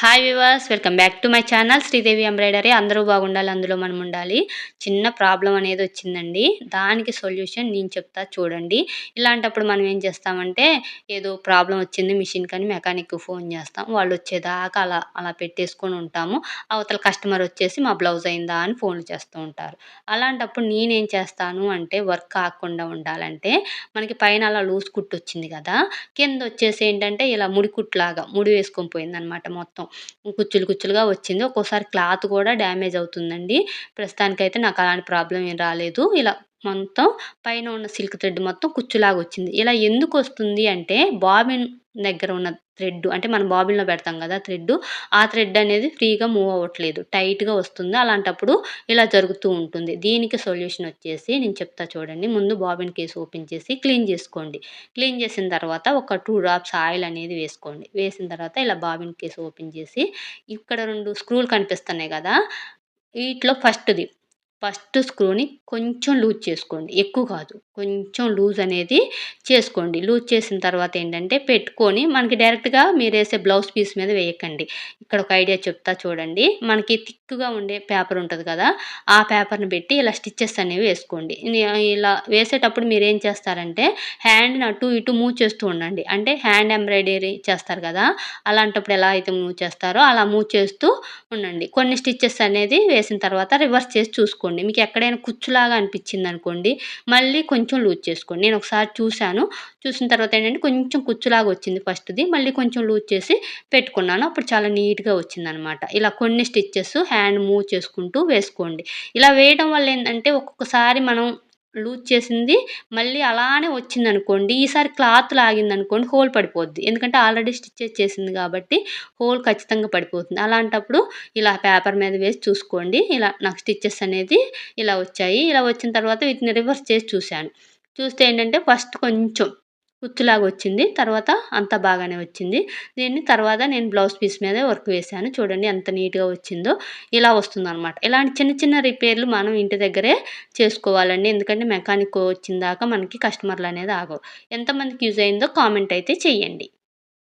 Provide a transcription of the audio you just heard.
Hi viewers, welcome back to my channel Sridevi embroidery. అందరూ బాగుండాలి, అందులో మనం ఉండాలి. చిన్న ప్రాబ్లం అనేది వచ్చిందండి. దానికి సొల్యూషన్ నేను చెప్తా చూడండి. ఇలాంటప్పుడు మనం ఏం చేస్తామంటే, ఏదో ప్రాబ్లం వచ్చింది మిషన్ కానీ మెకానిక్‌కి ఫోన్ చేస్తాం. వాళ్ళు వచ్చేదాకా అలా అలా పెట్టేసుకొని ఉంటాము. అవతల కస్టమర్ వచ్చేసి మా బ్లౌజ్ అయిందా అని ఫోన్లు చేస్తూ ఉంటారు. అలాంటప్పుడు నేనేం చేస్తాను అంటే, వర్క్ ఆగకుండా ఉండాలంటే మనకి పైన అలా లూజ్ కుట్టు వచ్చింది కదా, కింద వచ్చేసి ఏంటంటే ఇలా ముడి కుట్టులాగా ముడి వేసుకొని పోయిందనమాట మొత్తం. కుచ్చులు కుచ్చులుగా వచ్చింది. ఒక్కోసారి క్లాత్ కూడా డ్యామేజ్ అవుతుందండి. ప్రస్తుతానికైతే నాకు అలాంటి ప్రాబ్లమ్ ఏం రాలేదు. ఇలా మొత్తం పైన ఉన్న సిల్క్ థ్రెడ్ మొత్తం కుచ్చులాగా వచ్చింది. ఇలా ఎందుకొస్తుంది అంటే, బాబిన్ దగ్గర ఉన్న థ్రెడ్ అంటే మనం బాబిన్‌లో పెడతాం కదా థ్రెడ్, ఆ థ్రెడ్ అనేది ఫ్రీగా మూవ్ అవ్వట్లేదు. టైట్‌గా వస్తుంది. అలాంటప్పుడు ఇలా జరుగుతూ ఉంటుంది. దీనికి సొల్యూషన్ వచ్చేసి నేను చెప్తా చూడండి. ముందు బాబిన్ కేస్ ఓపెన్ చేసి క్లీన్ చేసుకోండి. క్లీన్ చేసిన తర్వాత ఒక 2 డ్రాప్స్ ఆయిల్ అనేది వేసుకోండి. వేసిన తర్వాత ఇలా బాబిన్ కేస్ ఓపెన్ చేసి, ఇక్కడ 2 స్క్రూలు కనిపిస్తున్నాయి కదా, ఈటిలో ఫస్ట్ స్క్రూని కొంచెం లూజ్ చేసుకోండి. ఎక్కువ కాదు. కొంచెం లూజ్ అనేది చేసుకోండి. లూజ్ చేసిన తర్వాత ఏంటంటే పెట్టుకొని, మనకి డైరెక్ట్‌గా మీరేసే బ్లౌజ్ పీస్ మీద వేయకండి. ఇక్కడ ఒక ఐడియా చెప్తా చూడండి. మనకి థిక్‌గా ఉండే పేపర్ ఉంటది కదా, ఆ పేపర్‌ని పెట్టి ఇలా స్టిచెస్ అనేవి వేసుకోండి. ఇలా వేసేటప్పుడు మీరేం చేస్తారంటే, హ్యాండ్‌ని అటు ఇటు మూవ్ చేస్తూ ఉండండి. అంటే హ్యాండ్ ఎంబ్రాయిడరీ చేస్తారు కదా, అలాంటప్పుడు ఎలా అయితే మూవ్ చేస్తారో అలా మూవ్ చేస్తూ ఉండండి. కొన్ని స్టిచెస్ అనేది వేసిన తర్వాత రివర్స్ చేసి చూసుకోండి. మీకు ఎక్కడైనా కుచ్చులాగా అనిపించిందనుకోండి, మళ్ళీ కొంచెం లూజ్ చేసుకోండి. నేను ఒకసారి చూసాను. చూసిన తర్వాత ఏంటంటే కొంచెం కుచ్చులాగా వచ్చింది ఫస్ట్‌ది. మళ్ళీ కొంచెం లూజ్ చేసి పెట్టుకున్నాను. అప్పుడు చాలా నీట్‌గా వచ్చిందనమాట. ఇలా కొన్ని స్టిచెస్ హ్యాండ్ మూవ్ చేసుకుంటూ వేసుకోండి. ఇలా వేయడం వల్ల ఏందంటే, ఒక్కొక్కసారి మనం లూజ్ చేసింది మళ్ళీ అలానే వచ్చిందనుకోండి, ఈసారి క్లాత్ లాగిందనుకోండి హోల్ పడిపోద్ది. ఎందుకంటే ఆల్రెడీ స్టిచెస్ చేసింది కాబట్టి హోల్ ఖచ్చితంగా పడిపోతుంది. అలాంటప్పుడు ఇలా పేపర్ మీద వేసి చూసుకోండి. ఇలా నాకు స్టిచెస్ అనేది ఇలా వచ్చాయి. ఇలా వచ్చిన తర్వాత వీటిని రివర్స్ చేసి చూశాను. చూస్తే ఏంటంటే ఫస్ట్ కొంచెం కుచ్చులాగా వచ్చింది. తర్వాత అంతా బాగానే వచ్చింది. దీన్ని తర్వాత నేను బ్లౌజ్ పీస్ మీదే వర్క్ వేశాను. చూడండి ఎంత నీట్‌గా వచ్చిందో. ఇలా వస్తుందనమాట. ఇలాంటి చిన్న చిన్న రిపేర్లు మనం ఇంటి దగ్గరే చేసుకోవాలండి. ఎందుకంటే మెకానిక్ వచ్చిన దాకా మనకి కస్టమర్‌లనేది ఆగరు. ఎంతమందికి యూజ్ అయిందో కామెంట్ అయితే చేయండి.